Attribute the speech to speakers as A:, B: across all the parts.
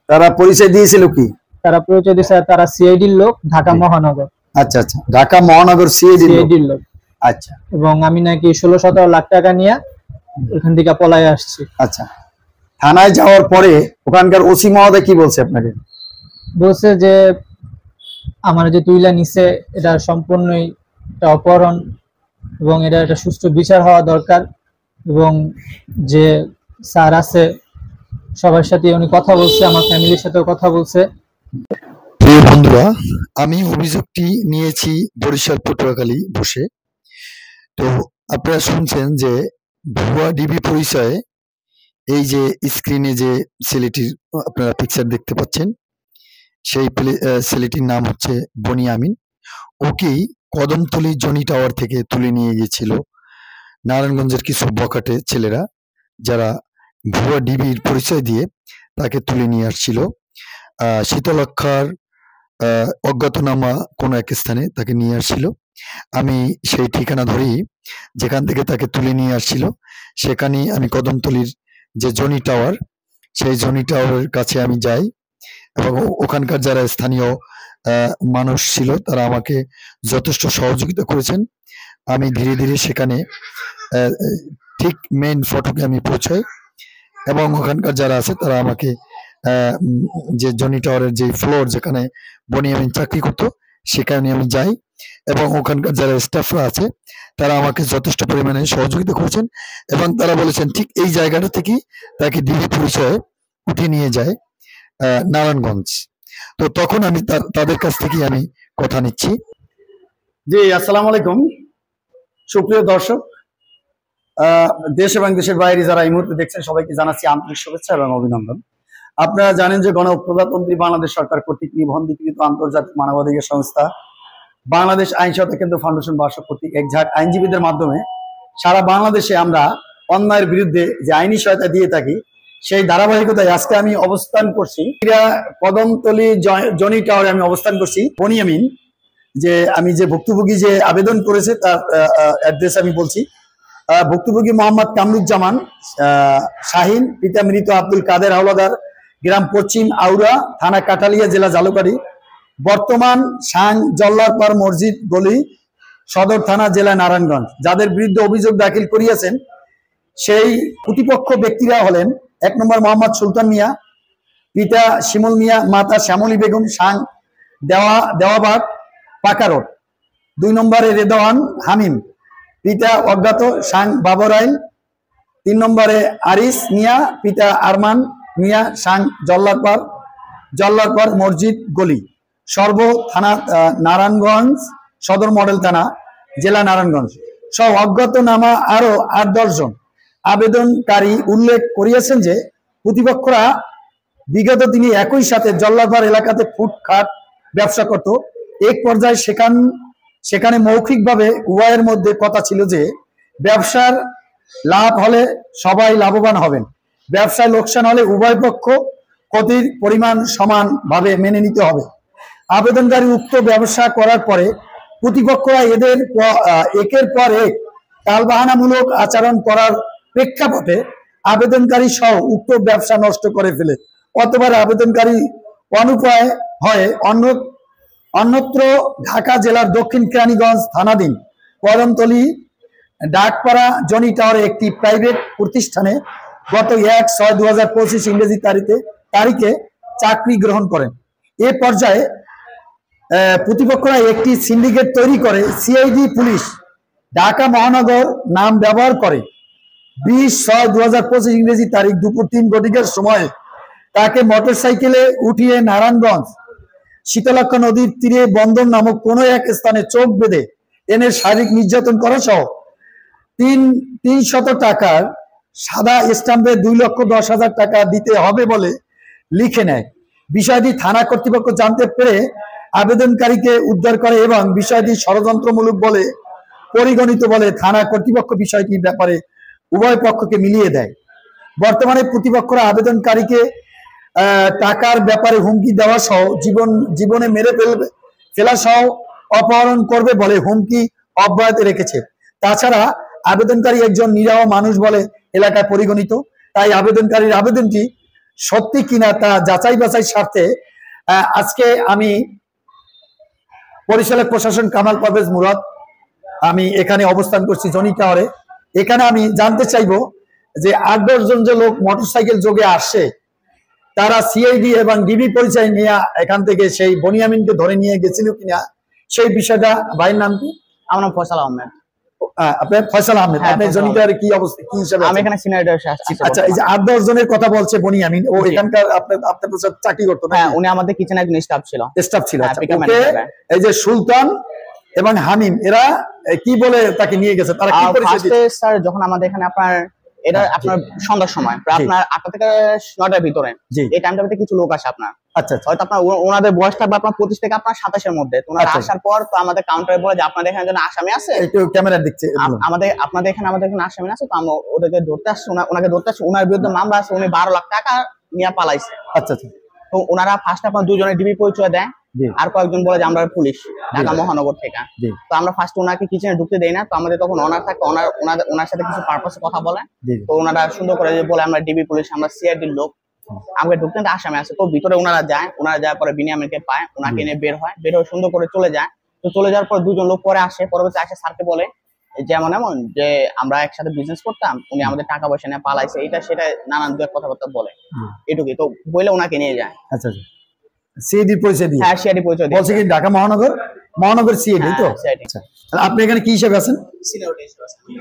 A: তারা পরিচয় দিয়েছিল কি?
B: তারা পরিচয় দিয়েছে তারা সিআইডির লোক, ঢাকা মহানগর।
A: আচ্ছা আচ্ছা, ঢাকা মহানগর সিআইডির লোক। আচ্ছা,
B: এবং আমি নাকি 16-17 লাখ টাকা নিয়ে ওখান থেকে পলায় আসছি।
A: আচ্ছা, থানায় যাওয়ার পরে ওখানকার ওসি মহোদয় কি বলছে আপনাকে?
B: বলছে যে আমার যে তুইলা নিছে এটা সম্পূর্ণই একটা অপহরণ এবং এটা একটা সুষ্ঠু বিচার হওয়া দরকার, এবং যে স্যার আছে সবার সাথে উনি কথা বলছে, আমার ফ্যামিলির সাথেও কথা বলছে।
C: প্রিয় বন্ধুরা, আমি অভিযোগটি নিয়েছি বরিশাল পটুয়াখালী বসে। তো আপনারা শুনছেন যে ভুয়া ডিবি পরিচয়ে এই যে স্ক্রিনে যে ছেলেটির আপনারা পিকচার দেখতে পাচ্ছেন, সেই ছেলেটির নাম হচ্ছে বনিয়ামিন। ওকেই কদমতলী জনি টাওয়ার থেকে তুলে নিয়ে গিয়েছিল নারায়ণগঞ্জের কিছু বখাটে ছেলেরা, যারা ভুয়া ডিবির পরিচয় দিয়ে তাকে তুলে নিয়ে আসছিল শীতলক্ষার অজ্ঞাতনামা কোনো এক স্থানে তাকে নিয়ে আসছিল। আমি সেই ঠিকানা ধরেই যেখান থেকে তাকে তুলে নিয়ে আসছিল সেখানেই আমি কদমতলীর যে জনি টাওয়ার, সেই জনি টাওয়ারের কাছে আমি যাই এবং ওখানকার যারা স্থানীয় মানুষ ছিল তারা আমাকে যথেষ্ট সহযোগিতা করেছেন। আমি ধীরে ধীরে সেখানে ঠিক মেইন ফটকে আমি পৌঁছাই এবং ওখানকার যারা আছে তারা আমাকে যে জনি টাওয়ারের যে ফ্লোর যেখানে বনিয়ামিন চাকরি করতো সেখানে আমি যাই এবং ওখানকার যারা স্টাফরা আছে তারা আমাকে যথেষ্ট পরিমাণে সহযোগিতা করেছেন এবং তারা বলেছেন ঠিক এই জায়গাটা থেকে তাকে ডিবি পরিচয়ে উঠিয়ে নিয়ে যায় নারায়ণগঞ্জ। তো তখন আমি তাদের কাছ থেকে আমি কথা নিচ্ছি।
A: জি, আসসালামু আলাইকুম সুপ্রিয় দর্শক, দেশ এবং দেশের বাইরে যারা এই মুহূর্তে দেখছেন সবাইকে জানাচ্ছি আন্তরিক শুভেচ্ছা এবং অভিনন্দন। আপনারা জানেন যে গণপ্রজাতন্ত্রী বাংলাদেশ সরকার কর্তৃক নিবন্ধীকৃত আন্তর্জাতিক মানবাধিকার সংস্থা বাংলাদেশ আইন সহায়তা কেন্দ্র ফাউন্ডেশন বার্ষিক কর্তৃক একঝাঁক আইনজীবীদের মাধ্যমে সারা বাংলাদেশে আমরা অন্যায়ের বিরুদ্ধে যে আইনি সহায়তা দিয়ে থাকি, সেই ধারাবাহিকতায় আজকে আমি অবস্থান করছি কদমতলী জনি টাওয়ারে আমি অবস্থান করছি। বনিয়ামিন যে আমি যে ভুক্তভোগী যে আবেদন করেছে তার অ্যাড্রেস আমি বলছি। ভুক্তভোগী মোহাম্মদ কামরুজ্জামান শাহিন, পিতা মৃত আব্দুল কাদের হাওলাদার, গ্রাম পশ্চিম আউরা, থানা কাঠালিয়া, জেলা জালুকাঠি, বর্তমান সাং জল্লারপার মসজিদ গলি, সদর থানা, জেলা নারায়ণগঞ্জ। যাদের বিরুদ্ধে অভিযোগ দাখিল করিয়েছেন সেই প্রতিপক্ষ ব্যক্তিরা হলেন: 1 নম্বর মোহাম্মদ সুলতান মিয়া, পিতা শিমুল মিয়া, মাতা শ্যামলী বেগম, সাং দেওয়াবাগ পাকা রোড। 2 নম্বরে রেদওয়ান হামিম, পিতা অজ্ঞাত, সাং বাবরাইল। 3 নম্বরে আরিস মিয়া, পিতা আরমান মিয়া, সাং জল্লারপার মসজিদ গলি, সর্ব থানা নারায়ণগঞ্জ সদর মডেল থানা, জেলা নারায়ণগঞ্জ। সব অজ্ঞাতনামা আরো 8-10 জন আবেদনকারী উল্লেখ করিয়েছেন যে প্রতিপক্ষরা বিগত দিনে একই সাথে জল্লারপাড় এলাকাতে ফুটখাট ব্যবসা করত। এক পর্যায়ে সেখানে মৌখিকভাবে উভয়ের মধ্যে কথা ছিল যে ব্যবসার লাভ হলে সবাই লাভবান হবেন, ব্যবসায় লোকসান হলে উভয় পক্ষ ক্ষতির পরিমাণ সমানভাবে মেনে নিতে হবে। আবেদনকারী উক্ত ব্যবসা করার পরে প্রতিপক্ষরা একের পর এক টালবাহানামূলক আচরণ করার প্রেক্ষাপটে আবেদনকারী সহ উক্ত ব্যবসা নষ্ট করে ফেলে। অতঃপর আবেদনকারী অনুপায় হয় অন্যত্র ঢাকা জেলার দক্ষিণ কেরানীগঞ্জ থানাধীন কদমতলী ডাকপাড়া জনি টাওয়ারে একটি প্রাইভেট প্রতিষ্ঠানে গত 1/6/2025 ইংরেজি তারিখে চাকরি গ্রহণ করেন। এ পর্যায়ে প্রতিপক্ষরা একটি সিন্ডিকেট তৈরি করে সিআইডি পুলিশ ঢাকা মহানগর নাম ব্যবহার করে 20/6/2025 ইংরেজি তারিখ দুপুর 3 ঘটিকার সময় তাকে মোটরসাইকেলে উঠিয়ে নারায়ণগঞ্জ শীতলক্ষা নদীর তীরে বন্দর নামক কোনো এক স্থানে চোখ বেঁধে এনে শারীরিক নির্যাতন করা সহ 300 টাকার সাদা স্ট্যাম্পে 2,10,000 টাকা দিতে হবে বলে লিখে নেয়। বিষয়টি থানা কর্তৃপক্ষ জানতে পেরে আবেদনকারীকে উদ্ধার করে এবং বিষয়টি ষড়যন্ত্রমূলক বলে পরিগণিত বলে থানা কর্তৃপক্ষ বিষয়টির ব্যাপারে উভয় পক্ষকে মিলিয়ে দেয়। বর্তমানে প্রতিপক্ষরা আবেদনকারীকে টাকার ব্যাপারে হুমকি দেওয়া সহ জীবনে মেরে ফেলা সহ অপহরণ করবে বলে হুমকি অব্যাহত রেখেছে। তাছাড়া আবেদনকারী একজন নিরীহ মানুষ বলে এলাকায় পরিগণিত, তাই আবেদনকারীর আবেদনটি সত্যি কিনা তা যাচাই বাছাই স্বার্থে আজকে আমি পরিচালক প্রশাসন কামাল পারভেজ মুরাদ আমি এখানে অবস্থান করছি জনি টাওয়ারে। এখানে আমি জানতে চাইবো যে 8-10 জন যে লোক মোটরসাইকেল যোগে আসছে তারা সিআইডি এবং ডিবি পরিচয় নিয়ে এখান থেকে সেই বনিয়ামিনকে ধরে নিয়ে গেছিল কিনা সেই বিষয়টা। ভাইয়ের নাম কি?
D: আমার নাম ফয়সাল আহমেদ।
A: আপনার ফয়সাল আহমেদ, আপনি জনি টাওয়ারে কি অবস্থা, কি হিসাবে?
D: আমি এখানে সিনিয়র এডিটর আসছি।
A: আচ্ছা, এই যে 8-10 জনের কথা বলছে বনিয়ামিন, ও এখানকার আপনার সাথে চাকরি করতো না?
D: হ্যাঁ, উনি আমাদের কিচেনে একজন স্টাফ ছিল।
A: আচ্ছা, ওকে এই যে সুলতান এবং হামিম এরা কি বলে তাকে নিয়ে গেছে, তারা কি করেছে?
D: ফার্স্টে স্যার যখন আমাদের এখানে এটা আপনার সন্ধ্যার সময় প্রায় আপনার 8টা থেকে 9টার ভিতরে, এই টাইমটার ভিতরে কিছু লোক আসে আপনার।
A: আচ্ছা,
D: হয়তো আপনার ওনাদের বয়স থাকবে আপনার 25 থেকে আপনার 27 এর মধ্যে। তো ওনারা আসার পর তো আমাদের কাউন্টারে বলে যে আপনাদের এখানে যেন আসামি আছে,
A: একটু ক্যামেরা দিচ্ছে,
D: আপনাদের এখানে আসামি আছে, তো আমরা ওদেরকে ধরতে আসছি। ওনাকে ধরতে আসছি, ওনার বিরুদ্ধে মামলা আছে, উনি 12 লাখ টাকা নিয়ে পালাইছে।
A: আচ্ছা,
D: তো ওনারা ফার্স্টে আপনার দুজনের ডিবি পরিচয় দেয়, আর কয়েকজন বলে যে আমরা পুলিশ ঢাকা মহানগর থেকে। তো আমরা ফার্স্ট ওনাকে কিচেনে ঢুকতে দেই না। তো আমাদের তখন ওনার থাকে, ওনার সাথে কিছু পারপাসে কথা বলে। তো ওনারা সুন্দর করে বলে আমরা ডিবি পুলিশ, আমরা সিআইডির লোক, আমাকে ঢুকতে আসামি আছে। তো ভিতরে ওনারা যায় পরে বিনিয়ামিনকে পায়, ওনাকে নিয়ে বের হয়ে সুন্দর করে চলে যায়। তো চলে যাওয়ার পর দুজন লোক পরে আসে, পরবর্তী আসে স্যারকে বলে যেমন এমন যে আমরা একসাথে বিজনেস করতাম, উনি আমাদের টাকা পয়সা নিয়ে পালাইছে, এটা সেটা নানান দু এক কথাবার্তা বলে, এটুকুই। তো বলে ওনাকে নিয়ে যায়।
A: আচ্ছা, সিআইডি পরিচয় দিয়ে?
D: হ্যাঁ, সিআইডি পরিচয় দিয়ে।
A: বলছে কি ঢাকা মহানগর সিআইডি? তো আচ্ছা, আপনি এখানে কি হিসেবে আছেন?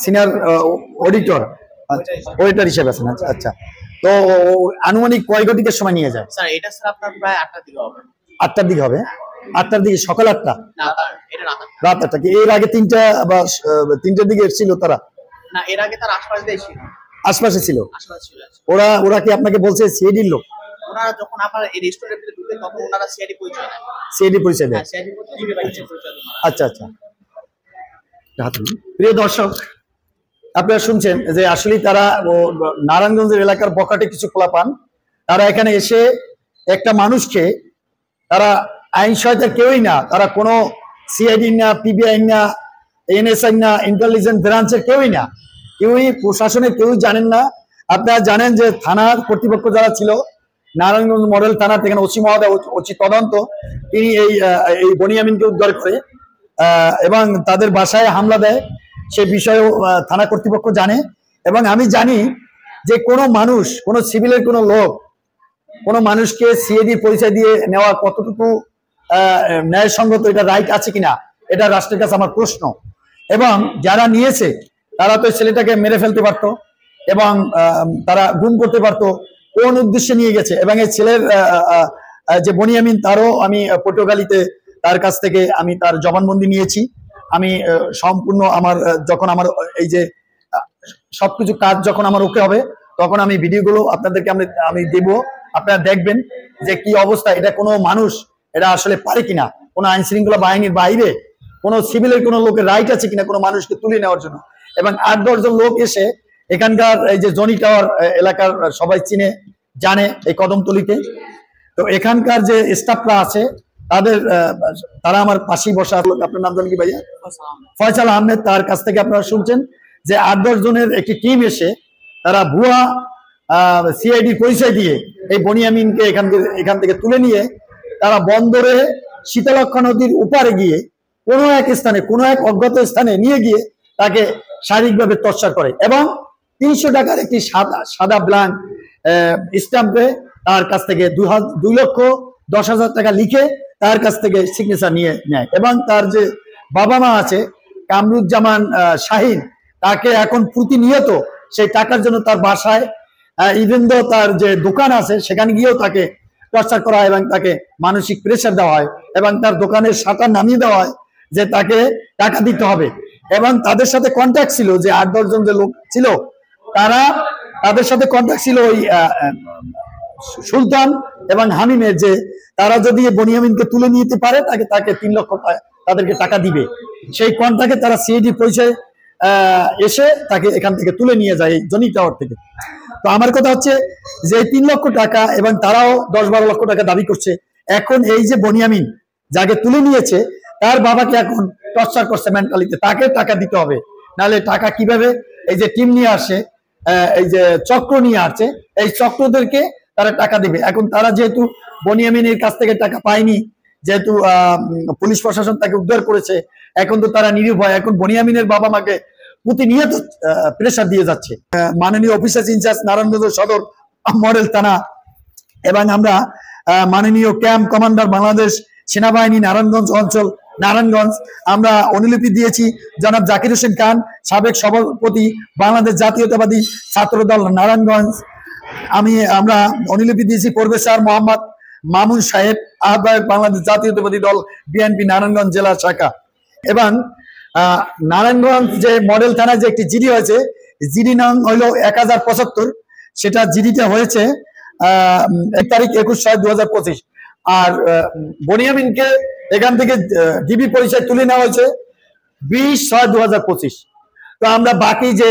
A: সিনিয়র অডিটর, অডিটর হিসেবে আছেন। আচ্ছা আচ্ছা, তো আনুমানিক কয় ঘটিকার সময় নিয়ে যায়?
D: স্যার এটা স্যার আপনার প্রায় 8টার দিকে হবে।
A: 8টার দিকে হবে? 8টার দিকে, সকাল 8টা?
D: না, এটা
A: রাত 8টা। কি এর আগে 3টা বা 3টার দিকে ছিল তারা?
D: না, এর আগে তার আশপাশেই ছিল।
A: আশপাশে ছিল? ওরা কি আপনাকে বলছে সিআইডির লোক?
D: ওনারা যখন আপনার এই রেস্টুরেন্টের ভিতরে ঢুকে তখন ওনারা সিআইডি পরিচয় দেয়।
A: সিআইডি পরিচয় দেয়?
D: সিআইডি পরিচয় দেয়।
A: আচ্ছা আচ্ছা। প্রিয় দর্শক, আপনারা শুনছেন যে আসলে তারা নারায়ণগঞ্জের এলাকার বকাটে কিছু খোলা পান, তারা এখানে এসে একটা মানুষকে, তারা আইন সহায়তা কেউই না, তারা কোনো সিআইডি না, পিবিআই না, এনএসআই না, ইন্টেলিজেন্স ব্রাঞ্চের কেউই না, কেউই প্রশাসনের কেউই জানেন না। আপনারা জানেন যে থানার কর্তৃপক্ষ যারা ছিল, নারায়ণগঞ্জ মডেল থানা থেকে ওসি মহোদয়, ওসি তদন্ত, তিনি এই বনিয়ামিনকে উদ্ধার করে এবং তাদের বাসায় হামলা দেয়, সে বিষয়েও থানা কর্তৃপক্ষ জানে। এবং আমি জানি যে কোনো মানুষ, কোনো সিভিলের কোনো লোক কোনো মানুষকে সিআইডি পরিচয় দিয়ে নেওয়া কতটুকু ন্যায়সঙ্গত, এটা রাইট আছে কিনা, এটা রাষ্ট্রের কাছে আমার প্রশ্ন। এবং যারা নিয়েছে তারা তো ছেলেটাকে মেরে ফেলতে পারতো এবং তারা গুম করতে পারতো, কোন উদ্দেশ্যে নিয়ে গেছে। এবং এই ছেলের যে বনিয়ামিন, তারও আমি পটুয়াখালীতে তার কাছ থেকে আমি তার জবানবন্দি নিয়েছি। আমি সম্পূর্ণ যখন আমার এই যে সবকিছু কাজ যখন আমার ওকে হবে, তখন আমি ভিডিওগুলো আপনাদেরকে আমি দেব, আপনারা দেখবেন যে কি অবস্থা। এটা কোনো মানুষ এটা আসলে পারে কিনা, কোনো আইন শৃঙ্খলা বাহিনীর বাইরে কোনো সিভিলের কোনো লোকের রাইট আছে কিনা কোনো মানুষকে তুলে নেওয়ার জন্য। এবং 8-10 জন লোক এসে এখানকার এই যে জনি টাওয়ার এলাকার সবাই চিনে জানে এই কদমতলিতে, তো এখানকার যে স্টাফরা আছে তারা আমার পাশেই বসা। আপনার নাম জানেন কি ভাইয়া? ফয়সাল আহমেদ। তার কাছ থেকে আপনারা শুনছেন যে 8-10 জনের একটি টিম এসে তারা ভুয়া সিআইডি পরিচয় দিয়ে এই বনিয়ামিনকে এখান থেকে তুলে নিয়ে তারা বন্দরে শীতলক্ষা নদীর উপারে গিয়ে কোনো এক স্থানে, কোনো এক অজ্ঞাত স্থানে নিয়ে গিয়ে তাকে শারীরিকভাবে টর্চার করে এবং 300 টাকার একটি সাদা ব্ল্যাঙ্ক স্ট্যাম্পে তার কাছ থেকে 2,10,000 টাকা লিখে তার কাছ থেকে সিগনেচার নিয়ে নেয়। এবং তার যে বাবা মা আছে কামরুজ্জামান শাহিন, তাকে এখন প্রতিনিয়ত সেই টাকার জন্য তার বাসায়, ইভেন দো তার যে দোকান আছে সেখানে গিয়েও তাকে টর্চার করা হয় এবং তাকে মানসিক প্রেশার দেওয়া হয় এবং তার দোকানের শাটার নামিয়ে দেওয়া হয় যে তাকে টাকা দিতে হবে। এবং তাদের সাথে কন্ট্যাক্ট ছিল যে 8-10 জন যে লোক ছিল, তাদের সাথে কন্ট্যাক্ট ছিল ওই সুলতান এবং হামিমের, যে তারা যদি বনিয়ামিনকে তুলে নিতে পারে তাকে 3 লক্ষ তাদেরকে টাকা দিবে। সেই কন্ট্যাক্টে তারা সিআইডি পরিচয় এসে তাকে এখান থেকে তুলে নিয়ে যায় এই জনি টাওয়ার থেকে। তো আমার কথা হচ্ছে যে 3 লক্ষ টাকা এবং তারাও 10-12 লক্ষ টাকা দাবি করছে। এখন এই যে বনিয়ামিন যাকে তুলে নিয়েছে তার বাবাকে এখন টর্চার করছে মেন্টালিতে, তাকে টাকা দিতে হবে, নাহলে টাকা কিভাবে। এই যে টিম নিয়ে আসে, এই যে চক্র নিয়ে আসছে, এই চক্রদেরকে তারা টাকা দিবে। এখন তারা যেহেতু বনিয়ামিনের কাছ থেকে টাকা পায়নি, যেহেতু পুলিশ প্রশাসন তাকে উদ্ধার করেছে, এখন তো তারা নিরুপায়। এখন বনিয়ামিনের বাবা মাকে প্রতিনিয়ত প্রেশার দিয়ে যাচ্ছে। মাননীয় অফিসার ইনচার্জ নারায়ণগঞ্জ সদর মডেল থানা এবং আমরা মাননীয় ক্যাম্প কমান্ডার বাংলাদেশ সেনাবাহিনী নারায়ণগঞ্জ অঞ্চল নারায়ণগঞ্জ আমরা অনুলিপি দিয়েছি জনাব জাকির হোসেন খান, সাবেক সভাপতি বাংলাদেশ জাতীয়তাবাদী ছাত্র দল নারায়ণগঞ্জ। আমরা অনুলিপি দিয়েছি প্রফেসর মোহাম্মদ মামুন সাহেব, আহ্বায়ক বাংলাদেশ জাতীয়তাবাদী দল বিএনপি নারায়ণগঞ্জ জেলা শাখা। এবং নারায়ণগঞ্জ যে মডেল থানায় যে একটি জিডি হয়েছে, জিডি নাম হইল 1075, সেটা জিডিটা হয়েছে 1 তারিখ 21/6/2025। আর বনিয়ামিনকে এখান থেকে ডিবি পরিচয় তুলে নেওয়া হয়েছে 20/6/2025। তো আমরা বাকি যে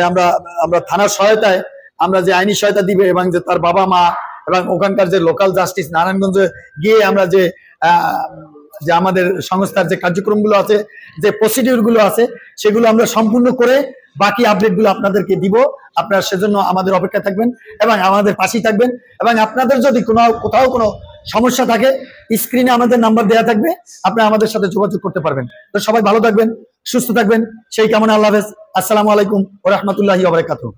A: আমরা থানার সহায়তায় আমরা যে আইনি সহায়তা দিবে এবং যে তার বাবা মা এবং ওখানকার যে লোকাল জাস্টিস নারায়ণগঞ্জে গিয়ে আমরা যে আমাদের সংস্থার যে কার্যক্রমগুলো আছে, যে প্রসিডিউরগুলো আছে, সেগুলো আমরা সম্পূর্ণ করে বাকি আপডেটগুলো আপনাদেরকে দিব। আপনারা সেজন্য আমাদের অপেক্ষায় থাকবেন এবং আমাদের পাশেই থাকবেন। এবং আপনাদের যদি কোথাও কোনো সমস্যা থাকে, স্ক্রিনে আমাদের নাম্বার দেওয়া থাকবে, আপনারা আমাদের সাথে যোগাযোগ করতে পারবেন। তো সবাই ভালো থাকবেন, সুস্থ থাকবেন, সেই কামনা। আল্লাহ হাফেজ। আসসালামু আলাইকুম ওয়া রাহমাতুল্লাহি ওয়া বারাকাতুহু।